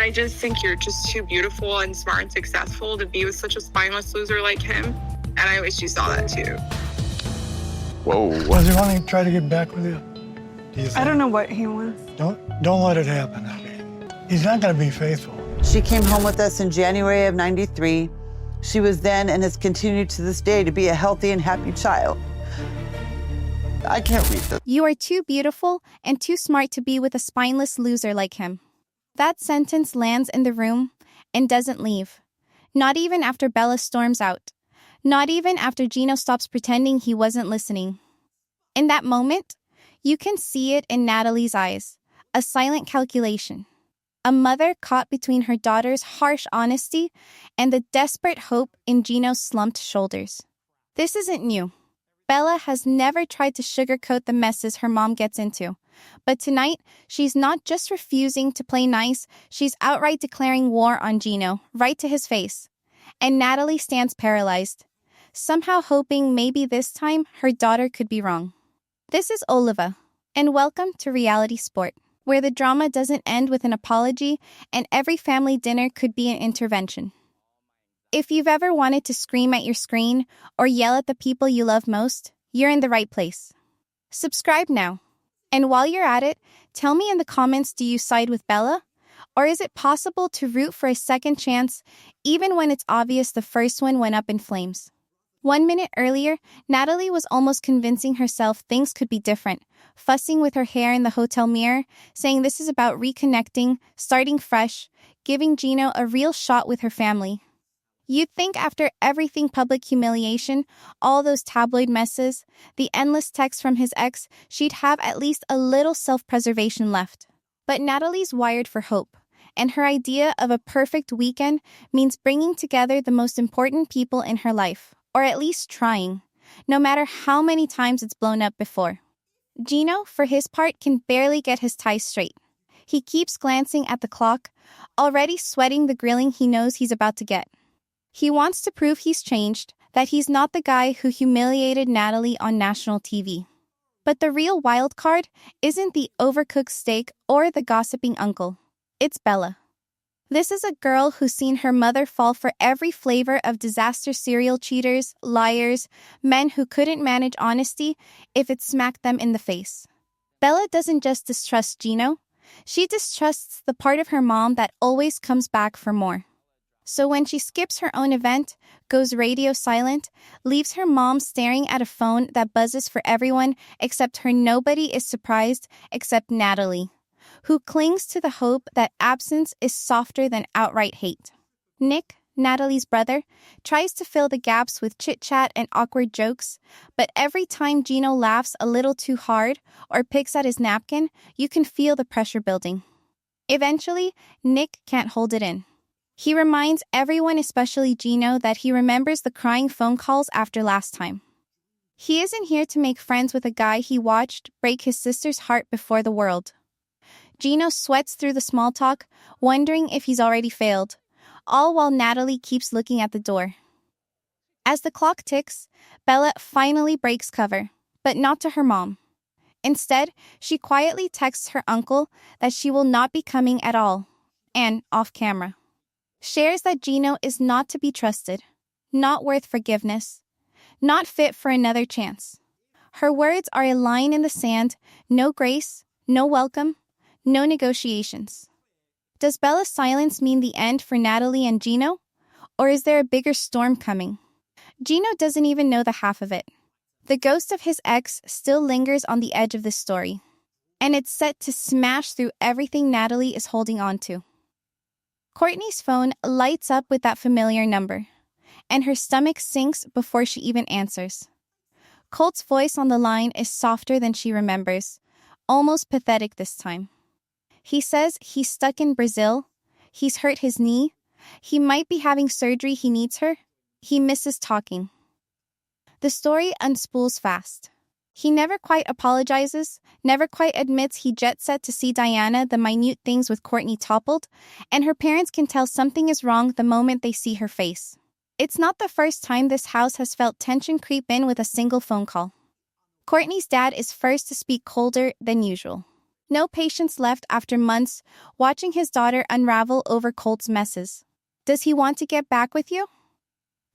I just think you're just too beautiful and smart and successful to be with such a spineless loser like him. And I wish you saw that too. Whoa. Does he want to try to get back with you? I don't know what he wants. Don't let it happen. I mean, he's not going to be faithful. She came home with us in January of '93. She was then and has continued to this day to be a healthy and happy child. I can't read this. You are too beautiful and too smart to be with a spineless loser like him. That sentence lands in the room and doesn't leave. Not even after Bella storms out. Not even after Gino stops pretending he wasn't listening. In that moment, you can see it in Natalie's eyes. A silent calculation. A mother caught between her daughter's harsh honesty and the desperate hope in Gino's slumped shoulders. This isn't new. Bella has never tried to sugarcoat the messes her mom gets into. But tonight, she's not just refusing to play nice, she's outright declaring war on Gino, right to his face. And Natalie stands paralyzed, somehow hoping maybe this time her daughter could be wrong. This is OLIVA, and welcome to Reality Sport, where the drama doesn't end with an apology and every family dinner could be an intervention. If you've ever wanted to scream at your screen or yell at the people you love most, you're in the right place. Subscribe now. And while you're at it, tell me in the comments, do you side with Bella? Or is it possible to root for a second chance even when it's obvious the first one went up in flames? 1 minute earlier, Natalie was almost convincing herself things could be different, fussing with her hair in the hotel mirror, saying this is about reconnecting, starting fresh, giving Gino a real shot with her family. You'd think after everything public humiliation, all those tabloid messes, the endless texts from his ex, she'd have at least a little self-preservation left. But Natalie's wired for hope, and her idea of a perfect weekend means bringing together the most important people in her life, or at least trying, no matter how many times it's blown up before. Gino, for his part, can barely get his ties straight. He keeps glancing at the clock, already sweating the grilling he knows he's about to get. He wants to prove he's changed, that he's not the guy who humiliated Natalie on national TV. But the real wild card isn't the overcooked steak or the gossiping uncle. It's Bella. This is a girl who's seen her mother fall for every flavor of disaster serial cheaters, liars, men who couldn't manage honesty if it smacked them in the face. Bella doesn't just distrust Gino, she distrusts the part of her mom that always comes back for more. So when she skips her own event, goes radio silent, leaves her mom staring at a phone that buzzes for everyone except her, nobody is surprised except Natalie, who clings to the hope that absence is softer than outright hate. Nick, Natalie's brother, tries to fill the gaps with chit-chat and awkward jokes, but every time Gino laughs a little too hard or picks at his napkin, you can feel the pressure building. Eventually, Nick can't hold it in. He reminds everyone, especially Gino, that he remembers the crying phone calls after last time. He isn't here to make friends with a guy he watched break his sister's heart before the world. Gino sweats through the small talk, wondering if he's already failed, all while Natalie keeps looking at the door. As the clock ticks, Bella finally breaks cover, but not to her mom. Instead, she quietly texts her uncle that she will not be coming at all, and off camera. Shares that Gino is not to be trusted, not worth forgiveness, not fit for another chance. Her words are a line in the sand, no grace, no welcome, no negotiations. Does Bella's silence mean the end for Natalie and Gino? Or is there a bigger storm coming? Gino doesn't even know the half of it. The ghost of his ex still lingers on the edge of this story, and it's set to smash through everything Natalie is holding on to. Courtney's phone lights up with that familiar number, and her stomach sinks before she even answers. Colt's voice on the line is softer than she remembers, almost pathetic this time. He says he's stuck in Brazil, he's hurt his knee, he might be having surgery, he needs her, he misses talking. The story unspools fast. He never quite apologizes, never quite admits he jet set to see Diana, the minute things with Courtney toppled, and her parents can tell something is wrong the moment they see her face. It's not the first time this house has felt tension creep in with a single phone call. Courtney's dad is first to speak colder than usual. No patience left after months watching his daughter unravel over Colt's messes. Does he want to get back with you?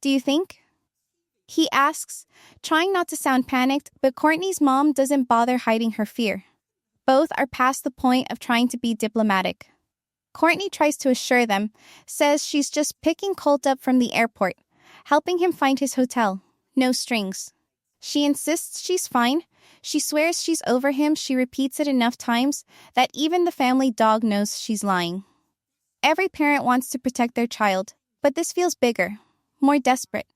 Do you think? He asks, trying not to sound panicked, but Courtney's mom doesn't bother hiding her fear. Both are past the point of trying to be diplomatic. Courtney tries to assure them, says she's just picking Colt up from the airport, helping him find his hotel. No strings. She insists she's fine. She swears she's over him. She repeats it enough times that even the family dog knows she's lying. Every parent wants to protect their child, but this feels bigger, more desperate.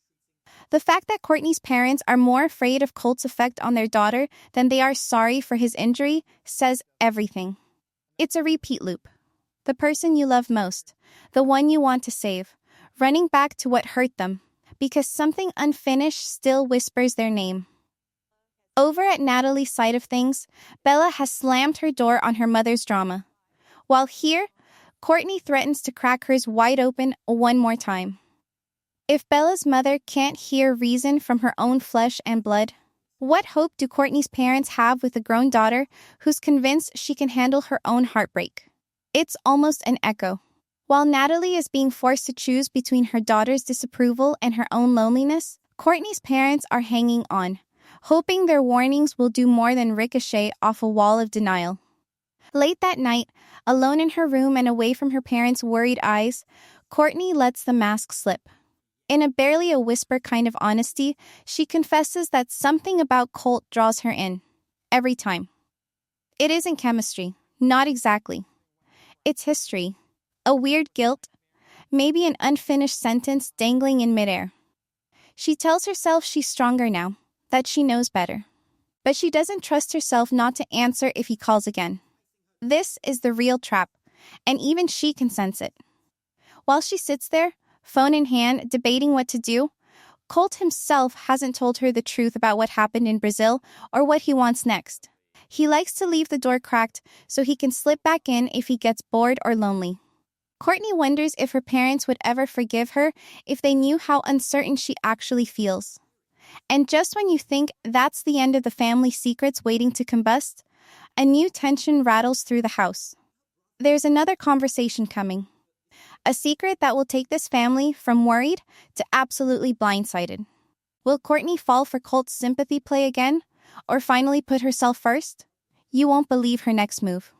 The fact that Courtney's parents are more afraid of Colt's effect on their daughter than they are sorry for his injury says everything. It's a repeat loop. The person you love most, the one you want to save, running back to what hurt them, because something unfinished still whispers their name. Over at Natalie's side of things, Bella has slammed her door on her mother's drama. While here, Courtney threatens to crack hers wide open one more time. If Bella's mother can't hear reason from her own flesh and blood, what hope do Courtney's parents have with a grown daughter who's convinced she can handle her own heartbreak? It's almost an echo. While Natalie is being forced to choose between her daughter's disapproval and her own loneliness, Courtney's parents are hanging on, hoping their warnings will do more than ricochet off a wall of denial. Late that night, alone in her room and away from her parents' worried eyes, Courtney lets the mask slip. In barely a whisper kind of honesty, she confesses that something about Colt draws her in. Every time. It isn't chemistry. Not exactly. It's history. A weird guilt. Maybe an unfinished sentence dangling in midair. She tells herself she's stronger now, that she knows better. But she doesn't trust herself not to answer if he calls again. This is the real trap, and even she can sense it. While she sits there, phone in hand, debating what to do, Colt himself hasn't told her the truth about what happened in Brazil or what he wants next. He likes to leave the door cracked so he can slip back in if he gets bored or lonely. Courtney wonders if her parents would ever forgive her if they knew how uncertain she actually feels. And just when you think that's the end of the family secrets waiting to combust, a new tension rattles through the house. There's another conversation coming. A secret that will take this family from worried to absolutely blindsided. Will Courtney fall for Colt's sympathy play again, or finally put herself first? You won't believe her next move.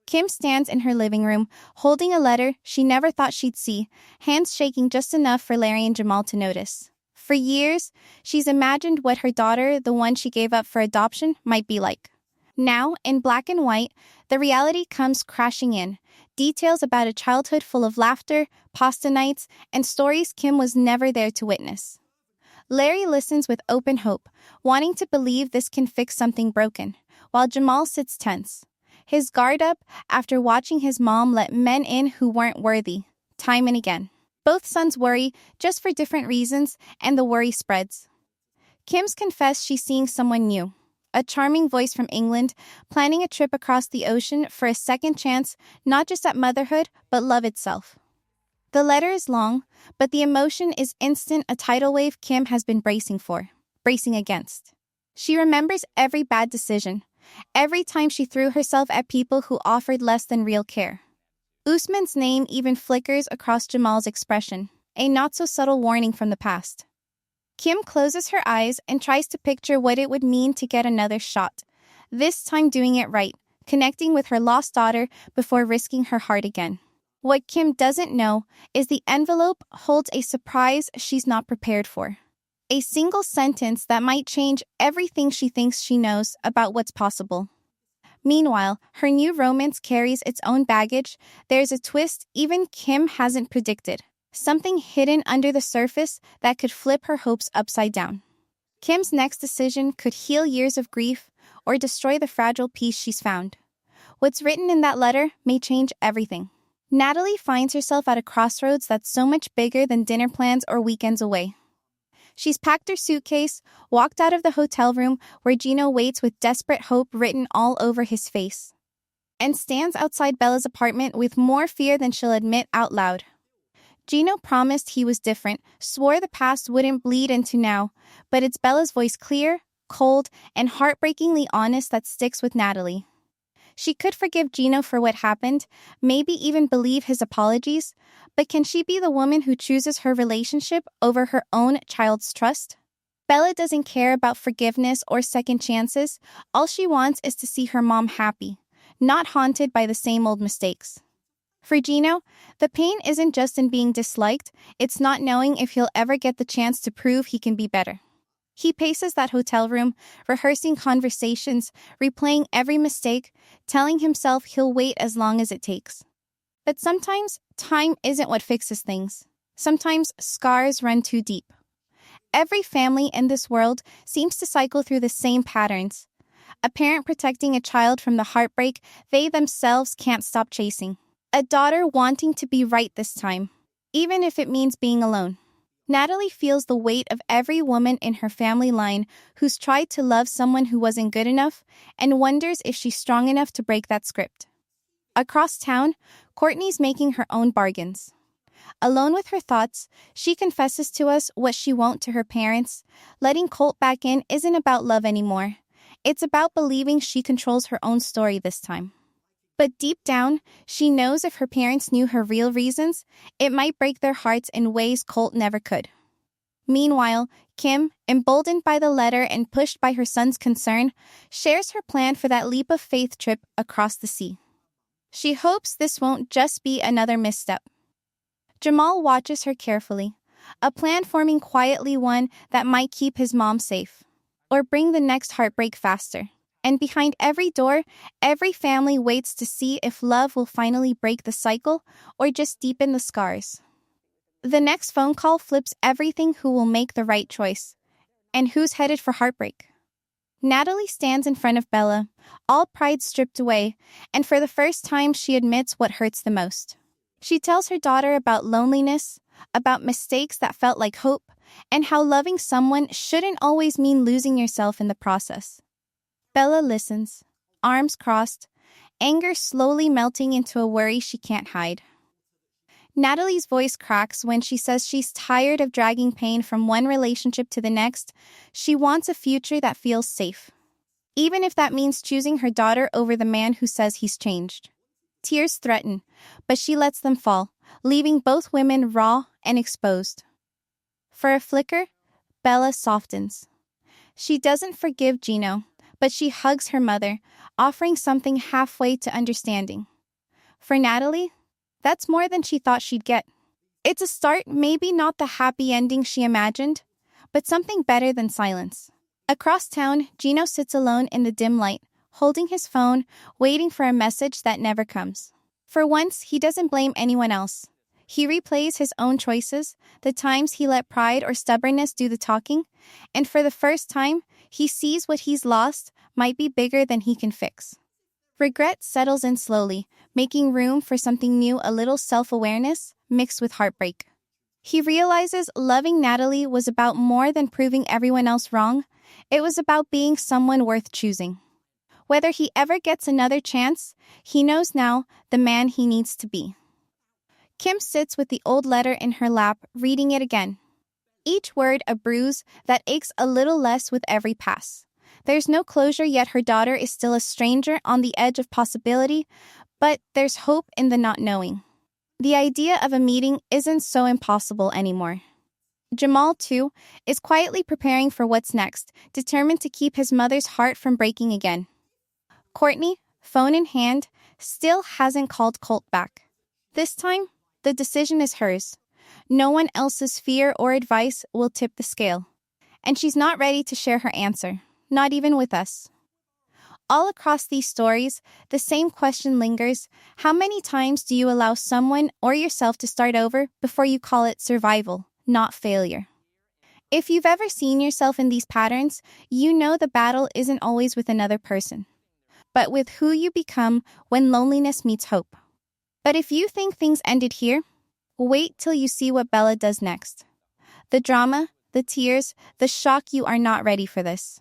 Kim stands in her living room, holding a letter she never thought she'd see, hands shaking just enough for Larry and Jamal to notice. For years, she's imagined what her daughter, the one she gave up for adoption, might be like. Now, in black and white, the reality comes crashing in. Details about a childhood full of laughter, pasta nights, and stories Kim was never there to witness. Larry listens with open hope, wanting to believe this can fix something broken, while Jamal sits tense, his guard up after watching his mom let men in who weren't worthy, time and again. Both sons worry, just for different reasons, and the worry spreads. Kim's confessed she's seeing someone new. A charming voice from England, planning a trip across the ocean for a second chance, not just at motherhood, but love itself. The letter is long, but the emotion is instant, a tidal wave Kim has been bracing against. She remembers every bad decision, every time she threw herself at people who offered less than real care. Usman's name even flickers across Jamal's expression, a not-so-subtle warning from the past. Kim closes her eyes and tries to picture what it would mean to get another shot, this time doing it right, connecting with her lost daughter before risking her heart again. What Kim doesn't know is the envelope holds a surprise she's not prepared for. A single sentence that might change everything she thinks she knows about what's possible. Meanwhile, her new romance carries its own baggage. There's a twist even Kim hasn't predicted. Something hidden under the surface that could flip her hopes upside down. Kim's next decision could heal years of grief or destroy the fragile peace she's found. What's written in that letter may change everything. Natalie finds herself at a crossroads that's so much bigger than dinner plans or weekends away. She's packed her suitcase, walked out of the hotel room where Gino waits with desperate hope written all over his face, and stands outside Bella's apartment with more fear than she'll admit out loud. Gino promised he was different, swore the past wouldn't bleed into now, but it's Bella's voice, clear, cold, and heartbreakingly honest, that sticks with Natalie. She could forgive Gino for what happened, maybe even believe his apologies, but can she be the woman who chooses her relationship over her own child's trust? Bella doesn't care about forgiveness or second chances. All she wants is to see her mom happy, not haunted by the same old mistakes. For Gino, the pain isn't just in being disliked, it's not knowing if he'll ever get the chance to prove he can be better. He paces that hotel room, rehearsing conversations, replaying every mistake, telling himself he'll wait as long as it takes. But sometimes, time isn't what fixes things. Sometimes, scars run too deep. Every family in this world seems to cycle through the same patterns. A parent protecting a child from the heartbreak they themselves can't stop chasing. A daughter wanting to be right this time, even if it means being alone. Natalie feels the weight of every woman in her family line who's tried to love someone who wasn't good enough and wonders if she's strong enough to break that script. Across town, Courtney's making her own bargains. Alone with her thoughts, she confesses to us what she won't to her parents. Letting Colt back in isn't about love anymore. It's about believing she controls her own story this time. But deep down, she knows if her parents knew her real reasons, it might break their hearts in ways Colt never could. Meanwhile, Kim, emboldened by the letter and pushed by her son's concern, shares her plan for that leap of faith trip across the sea. She hopes this won't just be another misstep. Jamal watches her carefully, a plan forming quietly, one that might keep his mom safe, or bring the next heartbreak faster. And behind every door, every family waits to see if love will finally break the cycle or just deepen the scars. The next phone call flips everything. Who will make the right choice? And who's headed for heartbreak? Natalie stands in front of Bella, all pride stripped away, and for the first time she admits what hurts the most. She tells her daughter about loneliness, about mistakes that felt like hope, and how loving someone shouldn't always mean losing yourself in the process. Bella listens, arms crossed, anger slowly melting into a worry she can't hide. Natalie's voice cracks when she says she's tired of dragging pain from one relationship to the next. She wants a future that feels safe, even if that means choosing her daughter over the man who says he's changed. Tears threaten, but she lets them fall, leaving both women raw and exposed. For a flicker, Bella softens. She doesn't forgive Gino, but she hugs her mother, offering something halfway to understanding. For Natalie, that's more than she thought she'd get. It's a start, maybe not the happy ending she imagined, but something better than silence. Across town, Gino sits alone in the dim light, holding his phone, waiting for a message that never comes. For once, he doesn't blame anyone else. He replays his own choices, the times he let pride or stubbornness do the talking, and for the first time, he sees what he's lost might be bigger than he can fix. Regret settles in slowly, making room for something new, a little self-awareness mixed with heartbreak. He realizes loving Natalie was about more than proving everyone else wrong. It was about being someone worth choosing. Whether he ever gets another chance, he knows now the man he needs to be. Kim sits with the old letter in her lap, reading it again. Each word a bruise that aches a little less with every pass. There's no closure, yet her daughter is still a stranger on the edge of possibility, but there's hope in the not knowing. The idea of a meeting isn't so impossible anymore. Jamal, too, is quietly preparing for what's next, determined to keep his mother's heart from breaking again. Courtney, phone in hand, still hasn't called Colt back. This time, the decision is hers. No one else's fear or advice will tip the scale. And she's not ready to share her answer, not even with us. All across these stories, the same question lingers. How many times do you allow someone or yourself to start over before you call it survival, not failure? If you've ever seen yourself in these patterns, you know the battle isn't always with another person, but with who you become when loneliness meets hope. But if you think things ended here, wait till you see what Bella does next. The drama, the tears, the shock. You are not ready for this.